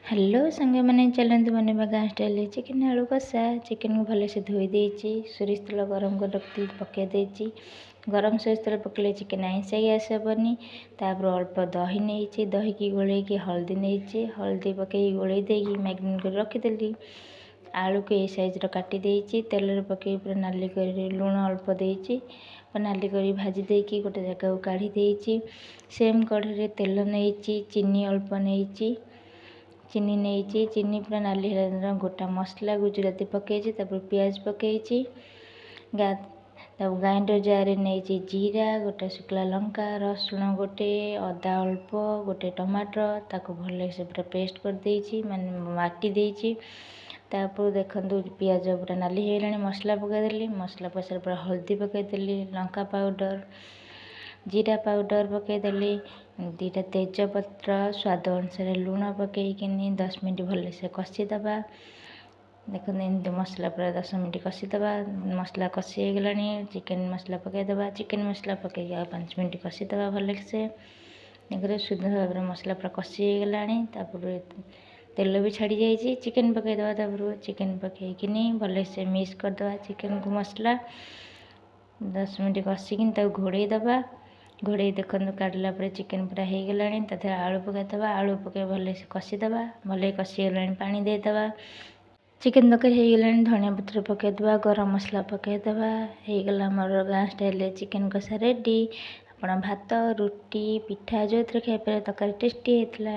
Hello सांग मैंने चलते बनेबा गाँ स्टाइल चिकेन आलू कषा। चिकेन को भलसे धोई देती सोरिष तेल गरम कर रखी पकई देती। गरम सोरिष तेल पकड़े चिकेन आईंसा आसबनी। तापर अल्प दही नहीं दही की गोल हल्दी नहीं हल्दी पकई गोल देकी मैग्नेट कर रखीदेली। आलू को ए साइज काटी देती तेल पकई पूरा नाली कर लुण अल्प देती नाली कर भाजी देकी गोटे जगह को काढ़ी देती। सेम कढ़े तेल नहीं चीनी अल्प नहीं चीनी नहीं चीनी पूरा नाली गोटा मसला गुजराती पकई पियाज पकई ग्राइंडर जार नहीं जीरा गोटे शुक्ला लंका रसुण गोटे अदा अल्प गोटे टमाटर ताको भल से पूरा पेस्ट कर देती माने बाटी देती। तापर देखो पियाज पूरा नाली होगा मसला पकईदेली मसला पसर पूरा हल्दी पकईदेली लंका पाउडर जीरा पाउडर पकईदेली दीटा तेजपत्र स्वाद अनुसार लुण पकईकिनी 10 मिनट भल से कषिदबा। देखो एमती मसला पूरा 10 मिनट कषिदबा मसला कषि गला चिकेन मसला पकईदबा चिकेन मसला पकई 5 मिनट कषिदबा भल से। देखो शुद्ध भाव में मसला पूरा कषि गला तेल भी छाड़ी जाइए चिकेन पकईदबा तापर चिकेन पकईकिनी भल से मिक्स करदबा चिकेन को मसला 10 मिनट कषिकी घोड़े दबा। घोड़े देखो काढ़ला चिकेन पूरा हो गला आलू पकईदबा आलू पकई भल से कषिदबा भल कषिगला पानी देदबा। चिकेन तरकारी हो गला धनिया पत्र पकईदबा गरम मसला पकईदबा हो गला मोर गाँ स्टाइल चिकेन कषा रेडी। आपण भात रुटी पिठा जो थे खाई तरकारी टेस्टी होता।